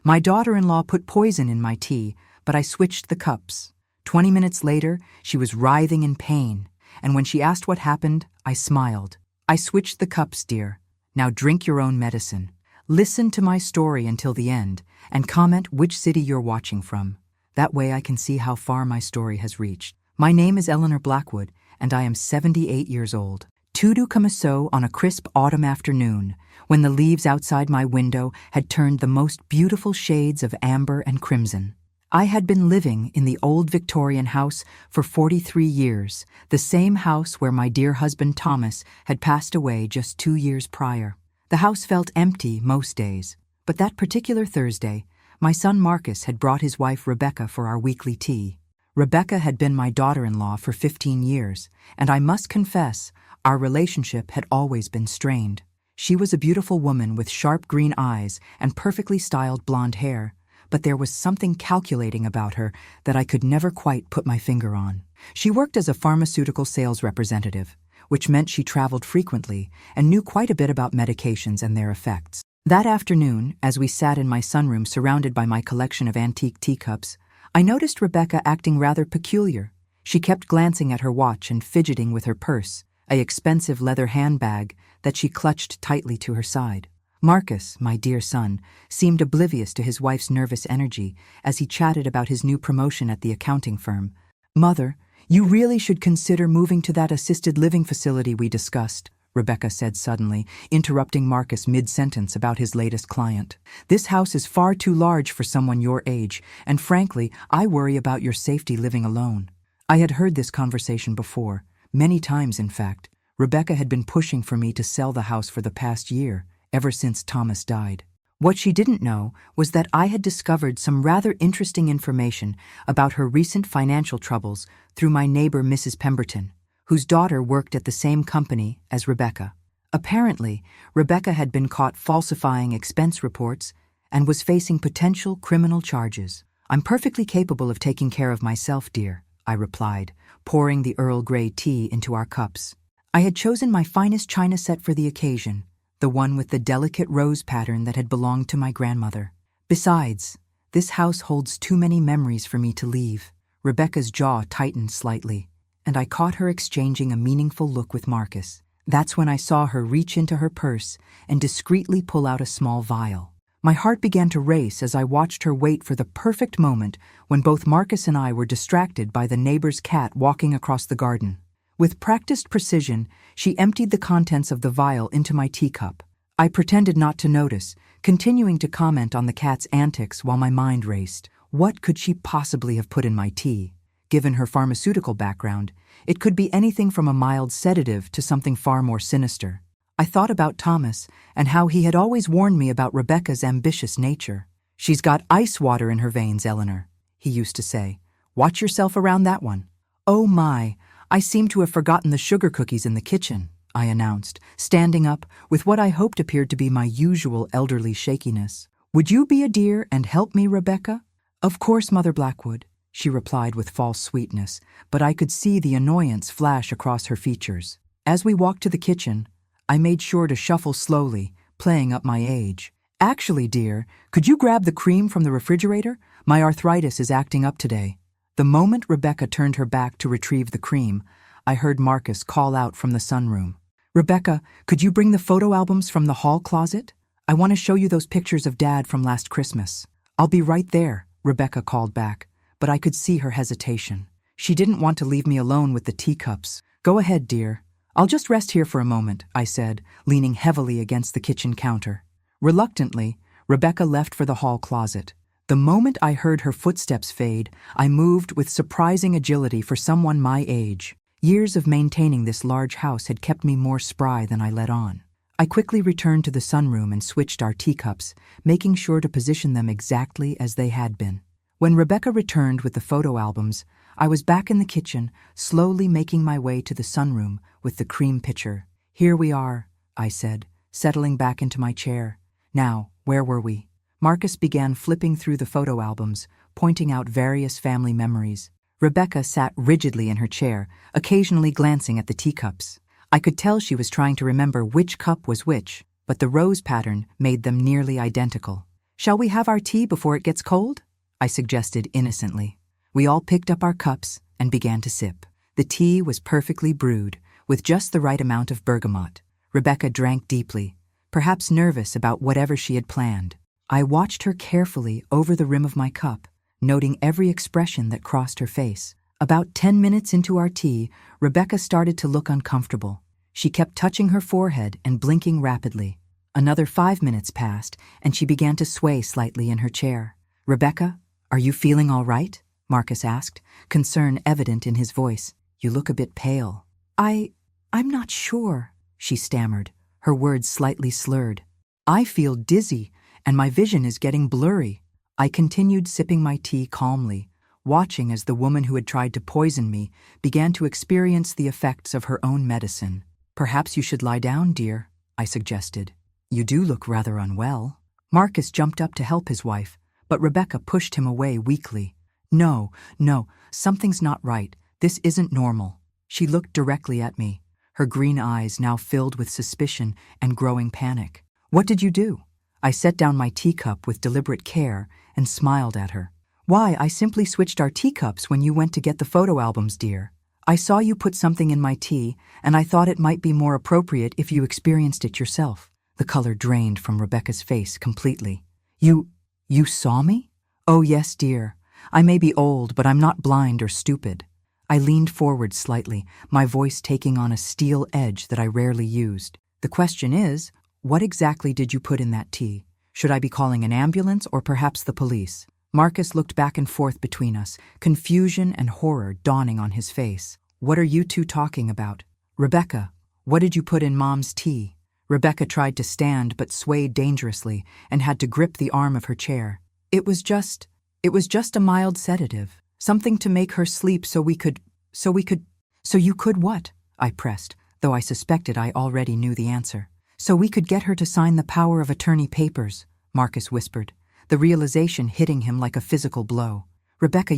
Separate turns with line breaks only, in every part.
My daughter-in-law put poison in my tea, but I switched the cups. 20 minutes later, she was writhing in pain, and when she asked what happened, I smiled. I switched the cups, dear. Now drink your own medicine. Listen to my story until the end, and comment which city you're watching from. That way I can see how far my story has reached. My name is Eleanor Blackwood, and I am 78 years old. Tudo começou on a crisp autumn afternoon, when the leaves outside my window had turned the most beautiful shades of amber and crimson. I had been living in the old Victorian house for 43 years, the same house where my dear husband Thomas had passed away just 2 years prior. The house felt empty most days, but that particular Thursday, my son Marcus had brought his wife Rebecca for our weekly tea. Rebecca had been my daughter-in-law for 15 years, and I must confess, our relationship had always been strained. She was a beautiful woman with sharp green eyes and perfectly styled blonde hair, but there was something calculating about her that I could never quite put my finger on. She worked as a pharmaceutical sales representative, which meant she traveled frequently and knew quite a bit about medications and their effects. That afternoon, as we sat in my sunroom surrounded by my collection of antique teacups, I noticed Rebecca acting rather peculiar. She kept glancing at her watch and fidgeting with her purse, an expensive leather handbag that she clutched tightly to her side. Marcus, my dear son, seemed oblivious to his wife's nervous energy as he chatted about his new promotion at the accounting firm. "Mother, you really should consider moving to that assisted living facility we discussed," Rebecca said suddenly, interrupting Marcus mid-sentence about his latest client. "This house is far too large for someone your age, and frankly, I worry about your safety living alone." I had heard this conversation before, many times in fact. Rebecca had been pushing for me to sell the house for the past year, ever since Thomas died. What she didn't know was that I had discovered some rather interesting information about her recent financial troubles through my neighbor Mrs. Pemberton, whose daughter worked at the same company as Rebecca. Apparently, Rebecca had been caught falsifying expense reports and was facing potential criminal charges. "I'm perfectly capable of taking care of myself, dear," I replied, pouring the Earl Grey tea into our cups. I had chosen my finest china set for the occasion, the one with the delicate rose pattern that had belonged to my grandmother. Besides, this house holds too many memories for me to leave. Rebecca's jaw tightened slightly, and I caught her exchanging a meaningful look with Marcus. That's when I saw her reach into her purse and discreetly pull out a small vial. My heart began to race as I watched her wait for the perfect moment when both Marcus and I were distracted by the neighbor's cat walking across the garden. With practiced precision, she emptied the contents of the vial into my teacup. I pretended not to notice, continuing to comment on the cat's antics while my mind raced. What could she possibly have put in my tea? Given her pharmaceutical background, it could be anything from a mild sedative to something far more sinister. I thought about Thomas and how he had always warned me about Rebecca's ambitious nature. "She's got ice water in her veins, Eleanor," he used to say. "Watch yourself around that one." "Oh my, I seem to have forgotten the sugar cookies in the kitchen," I announced, standing up with what I hoped appeared to be my usual elderly shakiness. "Would you be a dear and help me, Rebecca?" "Of course, Mother Blackwood," she replied with false sweetness, but I could see the annoyance flash across her features. As we walked to the kitchen, I made sure to shuffle slowly, playing up my age. "Actually, dear, could you grab the cream from the refrigerator? My arthritis is acting up today." The moment Rebecca turned her back to retrieve the cream, I heard Marcus call out from the sunroom. "Rebecca, could you bring the photo albums from the hall closet? I want to show you those pictures of Dad from last Christmas." "I'll be right there," Rebecca called back, but I could see her hesitation. She didn't want to leave me alone with the teacups. "Go ahead, dear. I'll just rest here for a moment," I said, leaning heavily against the kitchen counter. Reluctantly, Rebecca left for the hall closet. The moment I heard her footsteps fade, I moved with surprising agility for someone my age. Years of maintaining this large house had kept me more spry than I let on. I quickly returned to the sunroom and switched our teacups, making sure to position them exactly as they had been. When Rebecca returned with the photo albums, I was back in the kitchen, slowly making my way to the sunroom with the cream pitcher. "Here we are," I said, settling back into my chair. "Now, where were we?" Marcus began flipping through the photo albums, pointing out various family memories. Rebecca sat rigidly in her chair, occasionally glancing at the teacups. I could tell she was trying to remember which cup was which, but the rose pattern made them nearly identical. Shall we have our tea before it gets cold? I suggested innocently. We all picked up our cups and began to sip. The tea was perfectly brewed, with just the right amount of bergamot. Rebecca drank deeply, perhaps nervous about whatever she had planned. I watched her carefully over the rim of my cup, noting every expression that crossed her face. About 10 minutes into our tea, Rebecca started to look uncomfortable. She kept touching her forehead and blinking rapidly. Another 5 minutes passed, and she began to sway slightly in her chair. "Rebecca, are you feeling all right?" Marcus asked, concern evident in his voice. "You look a bit pale." I'm not sure," she stammered, her words slightly slurred. "I feel dizzy, and my vision is getting blurry." I continued sipping my tea calmly, watching as the woman who had tried to poison me began to experience the effects of her own medicine. "Perhaps you should lie down, dear," I suggested. "You do look rather unwell." Marcus jumped up to help his wife, but Rebecca pushed him away weakly. No, something's not right. This isn't normal." She looked directly at me, her green eyes now filled with suspicion and growing panic. "What did you do?" I set down my teacup with deliberate care and smiled at her. "Why, I simply switched our teacups when you went to get the photo albums, dear. I saw you put something in my tea, and I thought it might be more appropriate if you experienced it yourself." The color drained from Rebecca's face completely. You saw me?" "Oh yes, dear. I may be old, but I'm not blind or stupid." I leaned forward slightly, my voice taking on a steel edge that I rarely used. "The question is, what exactly did you put in that tea? Should I be calling an ambulance or perhaps the police?" Marcus looked back and forth between us, confusion and horror dawning on his face. "What are you two talking about?" "Rebecca, what did you put in Mom's tea?" Rebecca tried to stand but swayed dangerously and had to grip the arm of her chair. It was just a mild sedative, something to make her sleep so you could what?" I pressed, though I suspected I already knew the answer. "So we could get her to sign the power of attorney papers," Marcus whispered, the realization hitting him like a physical blow. "Rebecca,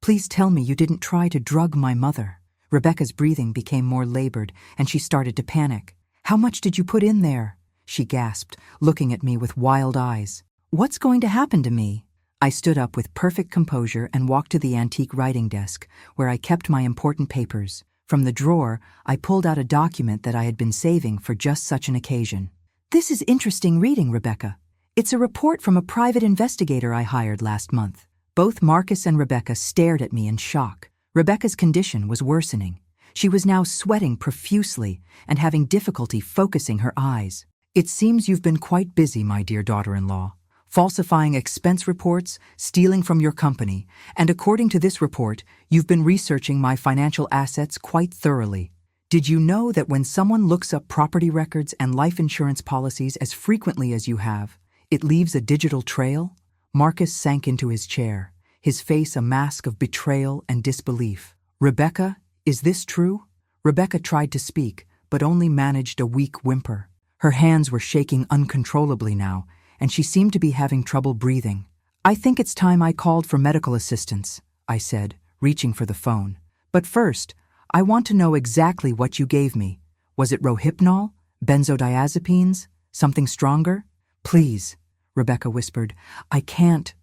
please tell me you didn't try to drug my mother." Rebecca's breathing became more labored and she started to panic. "How much did you put in there?" she gasped, looking at me with wild eyes. "What's going to happen to me?" I stood up with perfect composure and walked to the antique writing desk, where I kept my important papers. From the drawer, I pulled out a document that I had been saving for just such an occasion. "This is interesting reading, Rebecca. It's a report from a private investigator I hired last month." Both Marcus and Rebecca stared at me in shock. Rebecca's condition was worsening. She was now sweating profusely and having difficulty focusing her eyes. "It seems you've been quite busy, my dear daughter-in-law, falsifying expense reports, stealing from your company, and according to this report, you've been researching my financial assets quite thoroughly. Did you know that when someone looks up property records and life insurance policies as frequently as you have, it leaves a digital trail?" Marcus sank into his chair, his face a mask of betrayal and disbelief. "Rebecca, is this true?" Rebecca tried to speak, but only managed a weak whimper. Her hands were shaking uncontrollably now, and she seemed to be having trouble breathing. "I think it's time I called for medical assistance," I said, reaching for the phone. "But first, I want to know exactly what you gave me. Was it Rohypnol? Benzodiazepines? Something stronger?" "Please," Rebecca whispered. I can't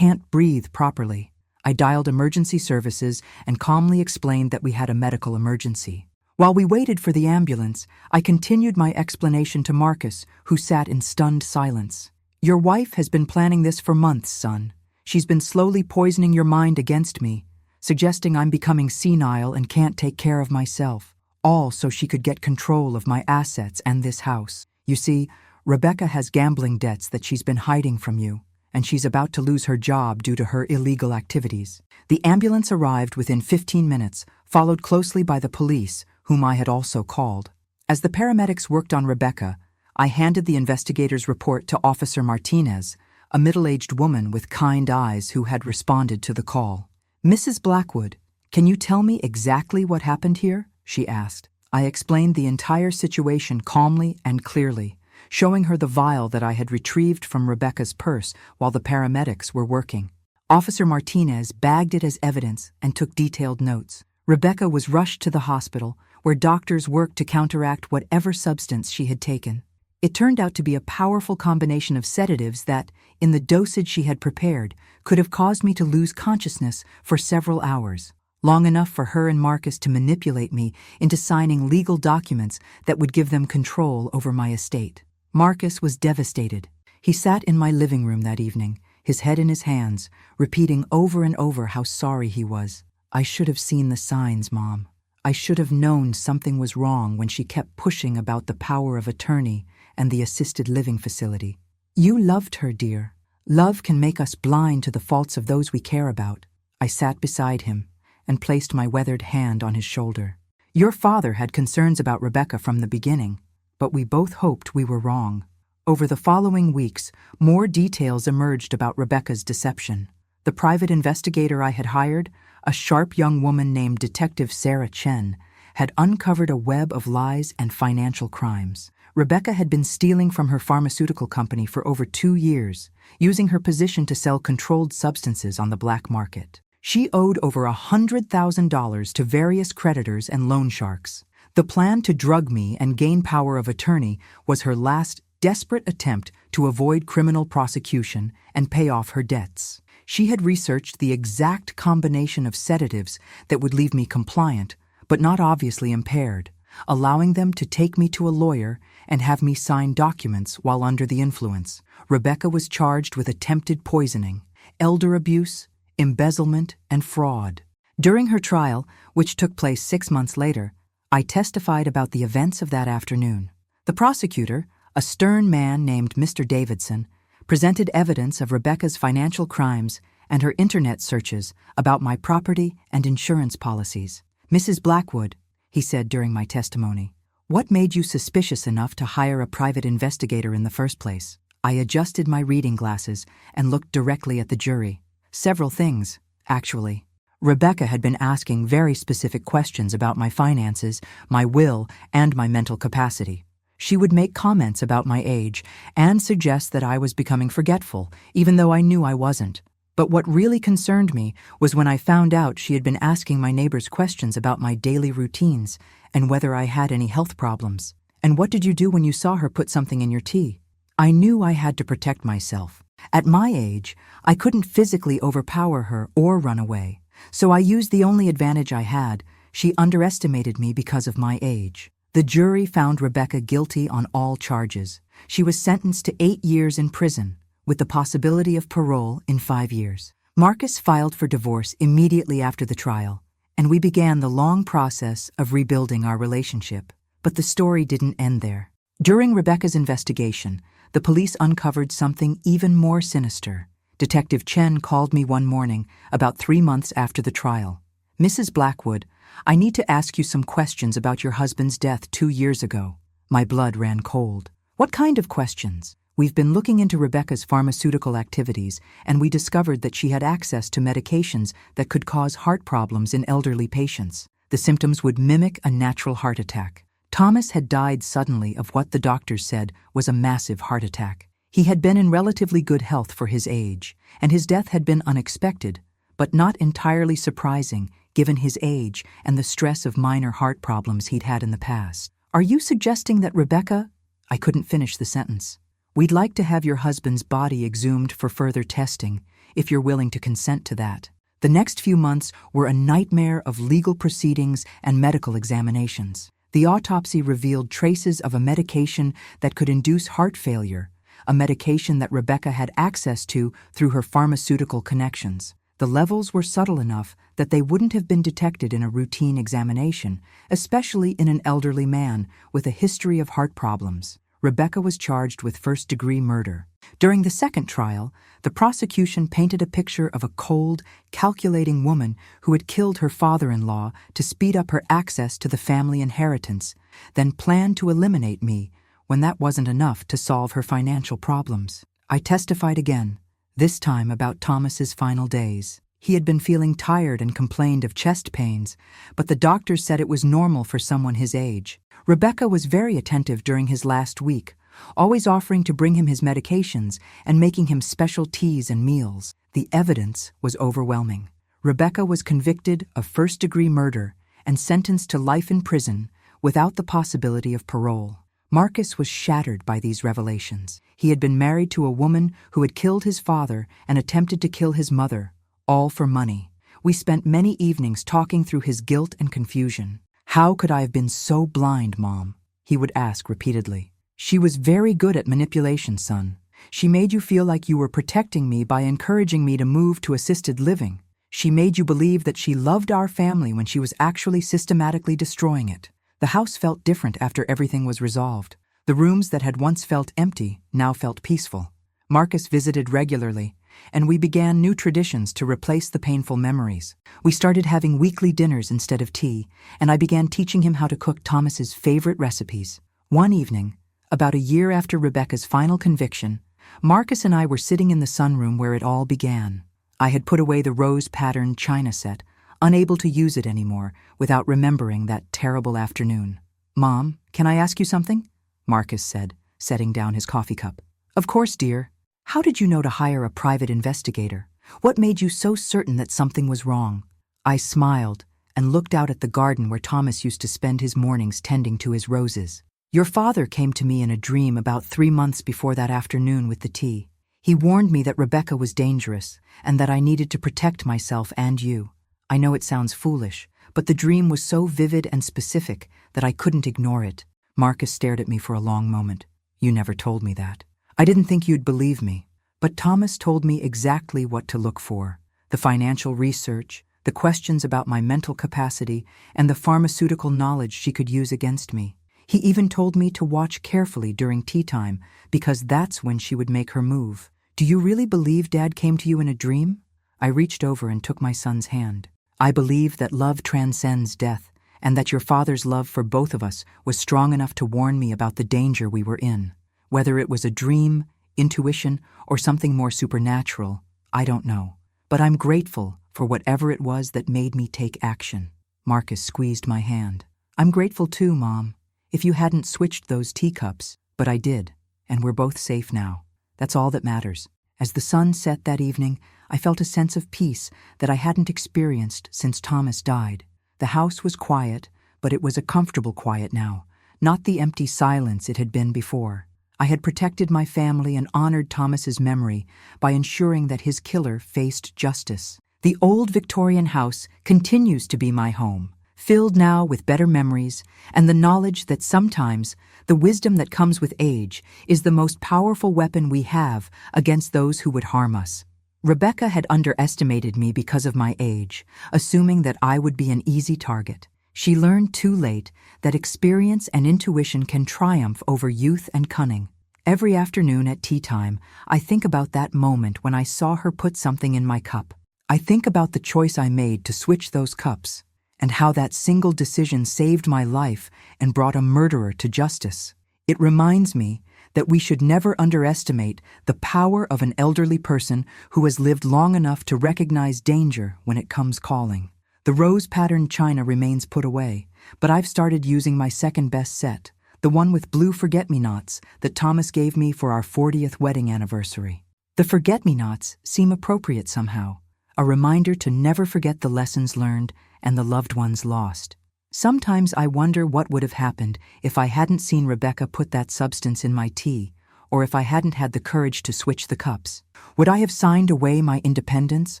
breathe properly." I dialed emergency services and calmly explained that we had a medical emergency. While we waited for the ambulance, I continued my explanation to Marcus, who sat in stunned silence. "Your wife has been planning this for months, son. She's been slowly poisoning your mind against me, suggesting I'm becoming senile and can't take care of myself, all so she could get control of my assets and this house. You see, Rebecca has gambling debts that she's been hiding from you, and she's about to lose her job due to her illegal activities." The ambulance arrived within 15 minutes, followed closely by the police, whom I had also called. As the paramedics worked on Rebecca, I handed the investigator's report to Officer Martinez, a middle-aged woman with kind eyes who had responded to the call. "Mrs. Blackwood, can you tell me exactly what happened here?" she asked. I explained the entire situation calmly and clearly, showing her the vial that I had retrieved from Rebecca's purse while the paramedics were working. Officer Martinez bagged it as evidence and took detailed notes. Rebecca was rushed to the hospital, where doctors worked to counteract whatever substance she had taken. It turned out to be a powerful combination of sedatives that, in the dosage she had prepared, could have caused me to lose consciousness for several hours, long enough for her and Marcus to manipulate me into signing legal documents that would give them control over my estate. Marcus was devastated. He sat in my living room that evening, his head in his hands, repeating over and over how sorry he was. "I should have seen the signs, Mom. I should have known something was wrong when she kept pushing about the power of attorney and the assisted living facility. You loved her, dear. Love can make us blind to the faults of those we care about." I sat beside him and placed my weathered hand on his shoulder. "Your father had concerns about Rebecca from the beginning, but we both hoped we were wrong." Over the following weeks, more details emerged about Rebecca's deception. The private investigator I had hired, a sharp young woman named Detective Sarah Chen, had uncovered a web of lies and financial crimes. Rebecca had been stealing from her pharmaceutical company for over 2 years, using her position to sell controlled substances on the black market. She owed over $100,000 to various creditors and loan sharks. The plan to drug me and gain power of attorney was her last desperate attempt to avoid criminal prosecution and pay off her debts. She had researched the exact combination of sedatives that would leave me compliant, but not obviously impaired, allowing them to take me to a lawyer and have me sign documents while under the influence. Rebecca was charged with attempted poisoning, elder abuse, embezzlement, and fraud. During her trial, which took place 6 months later, I testified about the events of that afternoon. The prosecutor, a stern man named Mr. Davidson, presented evidence of Rebecca's financial crimes and her internet searches about my property and insurance policies. "Mrs. Blackwood," he said during my testimony, "what made you suspicious enough to hire a private investigator in the first place?" I adjusted my reading glasses and looked directly at the jury. "Several things, actually." Rebecca had been asking very specific questions about my finances, my will, and my mental capacity. She would make comments about my age and suggest that I was becoming forgetful, even though I knew I wasn't. But what really concerned me was when I found out she had been asking my neighbors questions about my daily routines and whether I had any health problems. "And what did you do when you saw her put something in your tea?" I knew I had to protect myself. At my age, I couldn't physically overpower her or run away, so I used the only advantage I had. She underestimated me because of my age. The jury found Rebecca guilty on all charges. She was sentenced to 8 years in prison, with the possibility of parole in 5 years. Marcus filed for divorce immediately after the trial, and we began the long process of rebuilding our relationship. But the story didn't end there. During Rebecca's investigation, the police uncovered something even more sinister. Detective Chen called me one morning, about 3 months after the trial. "Mrs. Blackwood, I need to ask you some questions about your husband's death 2 years ago." My blood ran cold. "What kind of questions?" "We've been looking into Rebecca's pharmaceutical activities, and we discovered that she had access to medications that could cause heart problems in elderly patients. The symptoms would mimic a natural heart attack. Thomas had died suddenly of what the doctors said was a massive heart attack. He had been in relatively good health for his age, and his death had been unexpected, but not entirely surprising given his age and the stress of minor heart problems he'd had in the past. Are you suggesting that Rebecca—" I couldn't finish the sentence. "We'd like to have your husband's body exhumed for further testing, if you're willing to consent to that." The next few months were a nightmare of legal proceedings and medical examinations. The autopsy revealed traces of a medication that could induce heart failure, a medication that Rebecca had access to through her pharmaceutical connections. The levels were subtle enough that they wouldn't have been detected in a routine examination, especially in an elderly man with a history of heart problems. Rebecca was charged with first-degree murder. During the second trial, the prosecution painted a picture of a cold, calculating woman who had killed her father-in-law to speed up her access to the family inheritance, then planned to eliminate me when that wasn't enough to solve her financial problems. I testified again, this time about Thomas's final days. He had been feeling tired and complained of chest pains, but the doctors said it was normal for someone his age. Rebecca was very attentive during his last week, always offering to bring him his medications and making him special teas and meals. The evidence was overwhelming. Rebecca was convicted of first-degree murder and sentenced to life in prison without the possibility of parole. Marcus was shattered by these revelations. He had been married to a woman who had killed his father and attempted to kill his mother, all for money. We spent many evenings talking through his guilt and confusion. "How could I have been so blind, Mom?" he would ask repeatedly. "She was very good at manipulation, son. She made you feel like you were protecting me by encouraging me to move to assisted living. She made you believe that she loved our family when she was actually systematically destroying it." The house felt different after everything was resolved. The rooms that had once felt empty now felt peaceful. Marcus visited regularly, and we began new traditions to replace the painful memories. We started having weekly dinners instead of tea, and I began teaching him how to cook Thomas's favorite recipes. One evening, about a year after Rebecca's final conviction, Marcus and I were sitting in the sunroom where it all began. I had put away the rose-patterned china set, unable to use it anymore without remembering that terrible afternoon. "Mom, can I ask you something?" Marcus said, setting down his coffee cup. "Of course, dear. How did you know to hire a private investigator? What made you so certain that something was wrong?" I smiled and looked out at the garden where Thomas used to spend his mornings tending to his roses. "Your father came to me in a dream about 3 months before that afternoon with the tea. He warned me that Rebecca was dangerous and that I needed to protect myself and you. I know it sounds foolish, but the dream was so vivid and specific that I couldn't ignore it." Marcus stared at me for a long moment. "You never told me that. I didn't think you'd believe me. But Thomas told me exactly what to look for. The financial research, the questions about my mental capacity, and the pharmaceutical knowledge she could use against me. He even told me to watch carefully during tea time because that's when she would make her move. Do you really believe Dad came to you in a dream?" I reached over and took my son's hand. "I believe that love transcends death, and that your father's love for both of us was strong enough to warn me about the danger we were in. Whether it was a dream, intuition, or something more supernatural, I don't know. But I'm grateful for whatever it was that made me take action." Marcus squeezed my hand. "I'm grateful too, Mom. If you hadn't switched those teacups, but I did, and we're both safe now. That's all that matters." As the sun set that evening, I felt a sense of peace that I hadn't experienced since Thomas died. The house was quiet, but it was a comfortable quiet now, not the empty silence it had been before. I had protected my family and honored Thomas's memory by ensuring that his killer faced justice. The old Victorian house continues to be my home, filled now with better memories and the knowledge that sometimes the wisdom that comes with age is the most powerful weapon we have against those who would harm us. Rebecca had underestimated me because of my age, assuming that I would be an easy target. She learned too late that experience and intuition can triumph over youth and cunning. Every afternoon at tea time, I think about that moment when I saw her put something in my cup. I think about the choice I made to switch those cups, and how that single decision saved my life and brought a murderer to justice. It reminds me that we should never underestimate the power of an elderly person who has lived long enough to recognize danger when it comes calling. The rose-patterned china remains put away, but I've started using my second-best set, the one with blue forget-me-nots that Thomas gave me for our 40th wedding anniversary. The forget-me-nots seem appropriate somehow, a reminder to never forget the lessons learned and the loved ones lost. Sometimes I wonder what would have happened if I hadn't seen Rebecca put that substance in my tea, or if I hadn't had the courage to switch the cups. Would I have signed away my independence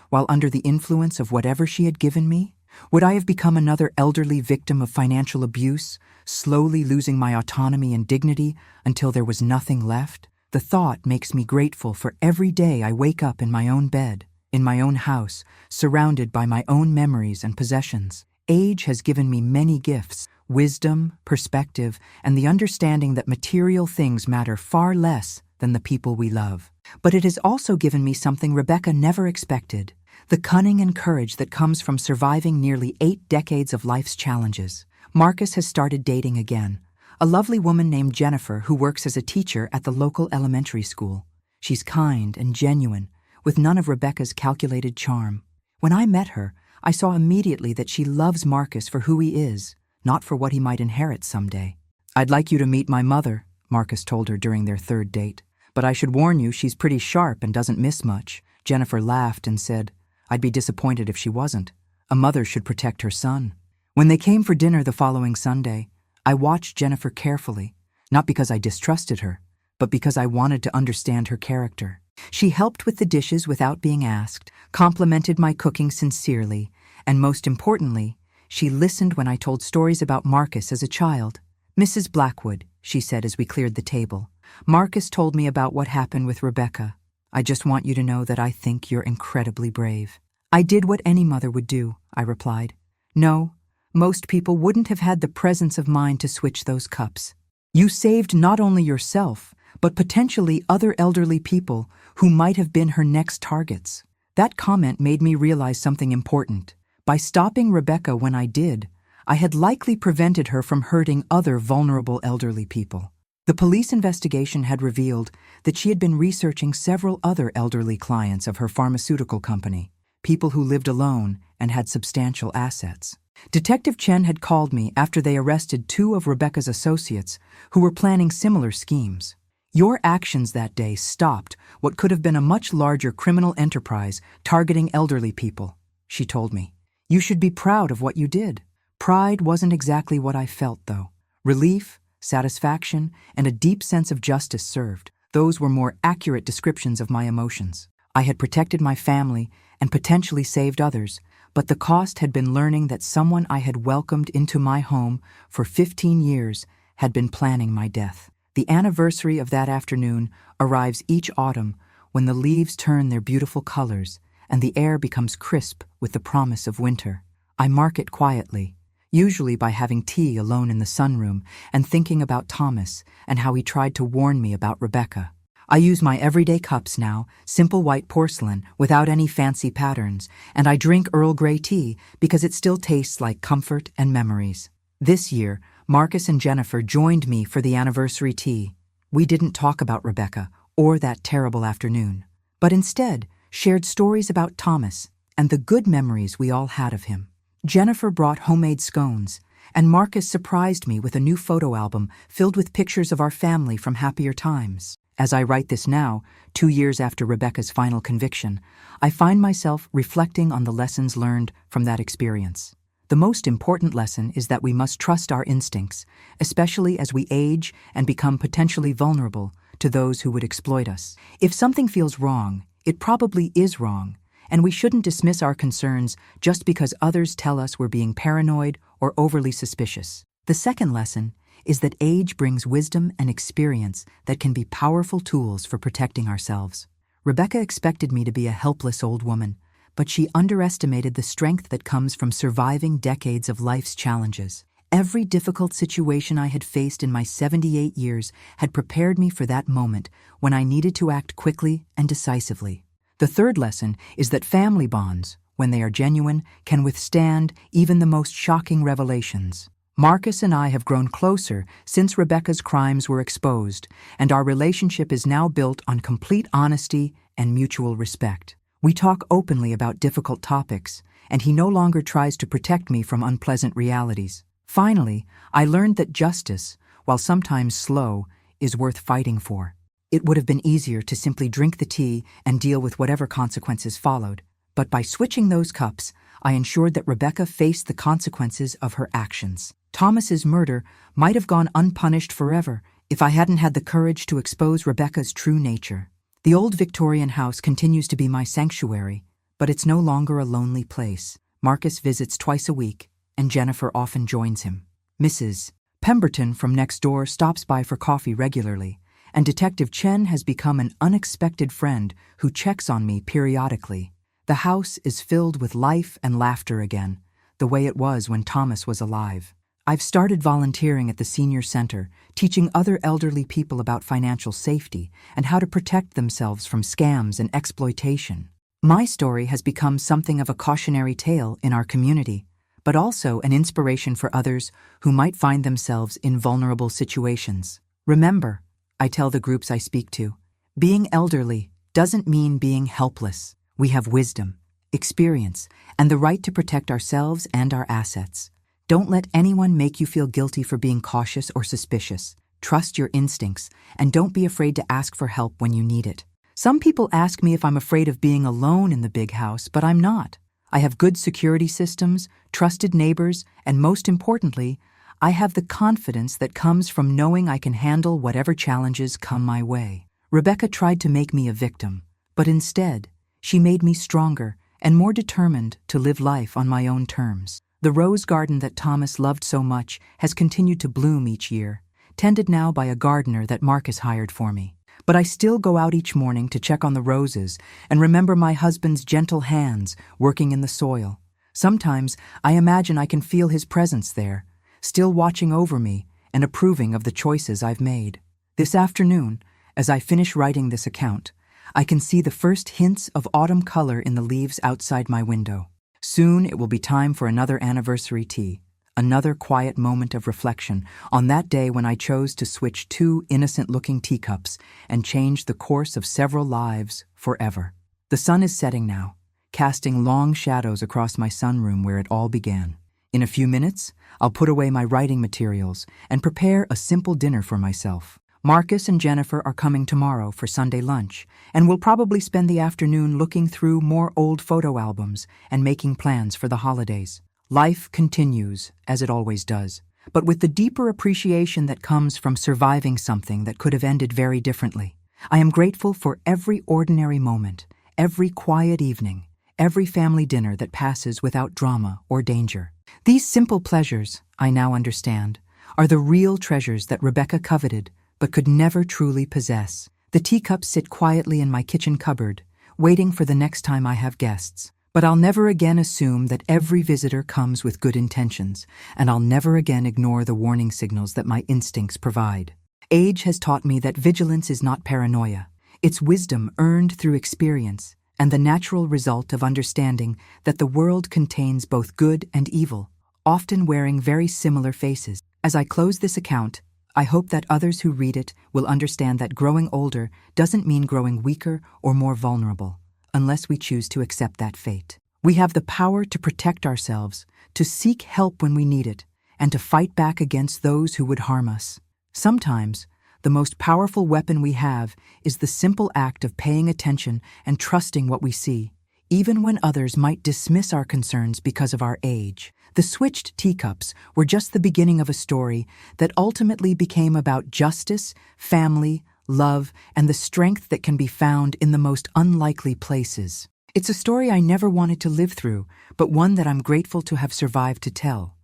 while under the influence of whatever she had given me? Would I have become another elderly victim of financial abuse, slowly losing my autonomy and dignity until there was nothing left? The thought makes me grateful for every day I wake up in my own bed, in my own house, surrounded by my own memories and possessions. Age has given me many gifts: wisdom, perspective, and the understanding that material things matter far less than the people we love. But it has also given me something Rebecca never expected: the cunning and courage that comes from surviving nearly 8 decades of life's challenges. Marcus has started dating again, a lovely woman named Jennifer who works as a teacher at the local elementary school. She's kind and genuine, with none of Rebecca's calculated charm. When I met her, I saw immediately that she loves Marcus for who he is, not for what he might inherit someday. "I'd like you to meet my mother," Marcus told her during their 3rd date. "But I should warn you, she's pretty sharp and doesn't miss much." Jennifer laughed and said, "I'd be disappointed if she wasn't. A mother should protect her son." When they came for dinner the following Sunday, I watched Jennifer carefully, not because I distrusted her, but because I wanted to understand her character. She helped with the dishes without being asked, complimented my cooking sincerely, and most importantly, she listened when I told stories about Marcus as a child. "Mrs. Blackwood," she said as we cleared the table, "Marcus told me about what happened with Rebecca. I just want you to know that I think you're incredibly brave." "I did what any mother would do," I replied. "No, most people wouldn't have had the presence of mind to switch those cups. You saved not only yourself, but potentially other elderly people who might have been her next targets." That comment made me realize something important. By stopping Rebecca when I did, I had likely prevented her from hurting other vulnerable elderly people. The police investigation had revealed that she had been researching several other elderly clients of her pharmaceutical company, people who lived alone and had substantial assets. Detective Chen had called me after they arrested 2 of Rebecca's associates who were planning similar schemes. "Your actions that day stopped what could have been a much larger criminal enterprise targeting elderly people," she told me. "You should be proud of what you did." Pride wasn't exactly what I felt, though. Relief, satisfaction, and a deep sense of justice served. Those were more accurate descriptions of my emotions. I had protected my family and potentially saved others, but the cost had been learning that someone I had welcomed into my home for 15 years had been planning my death. The anniversary of that afternoon arrives each autumn when the leaves turn their beautiful colors and the air becomes crisp with the promise of winter. I mark it quietly, usually by having tea alone in the sunroom and thinking about Thomas and how he tried to warn me about Rebecca. I use my everyday cups now, simple white porcelain without any fancy patterns, and I drink Earl Grey tea because it still tastes like comfort and memories. This year, Marcus and Jennifer joined me for the anniversary tea. We didn't talk about Rebecca or that terrible afternoon, but instead shared stories about Thomas and the good memories we all had of him. Jennifer brought homemade scones, and Marcus surprised me with a new photo album filled with pictures of our family from happier times. As I write this now, 2 years after Rebecca's final conviction, I find myself reflecting on the lessons learned from that experience. The most important lesson is that we must trust our instincts, especially as we age and become potentially vulnerable to those who would exploit us. If something feels wrong, it probably is wrong, and we shouldn't dismiss our concerns just because others tell us we're being paranoid or overly suspicious. The second lesson is that age brings wisdom and experience that can be powerful tools for protecting ourselves. Rebecca expected me to be a helpless old woman, but she underestimated the strength that comes from surviving decades of life's challenges. Every difficult situation I had faced in my 78 years had prepared me for that moment when I needed to act quickly and decisively. The third lesson is that family bonds, when they are genuine, can withstand even the most shocking revelations. Marcus and I have grown closer since Rebecca's crimes were exposed, and our relationship is now built on complete honesty and mutual respect. We talk openly about difficult topics, and he no longer tries to protect me from unpleasant realities. Finally, I learned that justice, while sometimes slow, is worth fighting for. It would have been easier to simply drink the tea and deal with whatever consequences followed. But by switching those cups, I ensured that Rebecca faced the consequences of her actions. Thomas's murder might have gone unpunished forever if I hadn't had the courage to expose Rebecca's true nature. The old Victorian house continues to be my sanctuary, but it's no longer a lonely place. Marcus visits twice a week, and Jennifer often joins him. Mrs. Pemberton from next door stops by for coffee regularly, and Detective Chen has become an unexpected friend who checks on me periodically. The house is filled with life and laughter again, the way it was when Thomas was alive. I've started volunteering at the senior center, teaching other elderly people about financial safety and how to protect themselves from scams and exploitation. My story has become something of a cautionary tale in our community, but also an inspiration for others who might find themselves in vulnerable situations. Remember, I tell the groups I speak to, being elderly doesn't mean being helpless. We have wisdom, experience, and the right to protect ourselves and our assets. Don't let anyone make you feel guilty for being cautious or suspicious. Trust your instincts, and don't be afraid to ask for help when you need it. Some people ask me if I'm afraid of being alone in the big house, but I'm not. I have good security systems, trusted neighbors, and most importantly, I have the confidence that comes from knowing I can handle whatever challenges come my way. Rebecca tried to make me a victim, but instead, she made me stronger and more determined to live life on my own terms. The rose garden that Thomas loved so much has continued to bloom each year, tended now by a gardener that Marcus hired for me. But I still go out each morning to check on the roses and remember my husband's gentle hands working in the soil. Sometimes I imagine I can feel his presence there, still watching over me and approving of the choices I've made. This afternoon, as I finish writing this account, I can see the first hints of autumn color in the leaves outside my window. Soon it will be time for another anniversary tea, another quiet moment of reflection on that day when I chose to switch two innocent-looking teacups and change the course of several lives forever. The sun is setting now, casting long shadows across my sunroom where it all began. In a few minutes, I'll put away my writing materials and prepare a simple dinner for myself. Marcus and Jennifer are coming tomorrow for Sunday lunch, and we'll probably spend the afternoon looking through more old photo albums and making plans for the holidays. Life continues, as it always does, but with the deeper appreciation that comes from surviving something that could have ended very differently. I am grateful for every ordinary moment, every quiet evening, every family dinner that passes without drama or danger. These simple pleasures, I now understand, are the real treasures that Rebecca coveted but could never truly possess. The teacups sit quietly in my kitchen cupboard, waiting for the next time I have guests. But I'll never again assume that every visitor comes with good intentions, and I'll never again ignore the warning signals that my instincts provide. Age has taught me that vigilance is not paranoia. It's wisdom earned through experience, and the natural result of understanding that the world contains both good and evil, often wearing very similar faces. As I close this account, I hope that others who read it will understand that growing older doesn't mean growing weaker or more vulnerable, unless we choose to accept that fate. We have the power to protect ourselves, to seek help when we need it, and to fight back against those who would harm us. Sometimes, the most powerful weapon we have is the simple act of paying attention and trusting what we see, even when others might dismiss our concerns because of our age. The switched teacups were just the beginning of a story that ultimately became about justice, family, love, and the strength that can be found in the most unlikely places. It's a story I never wanted to live through, but one that I'm grateful to have survived to tell.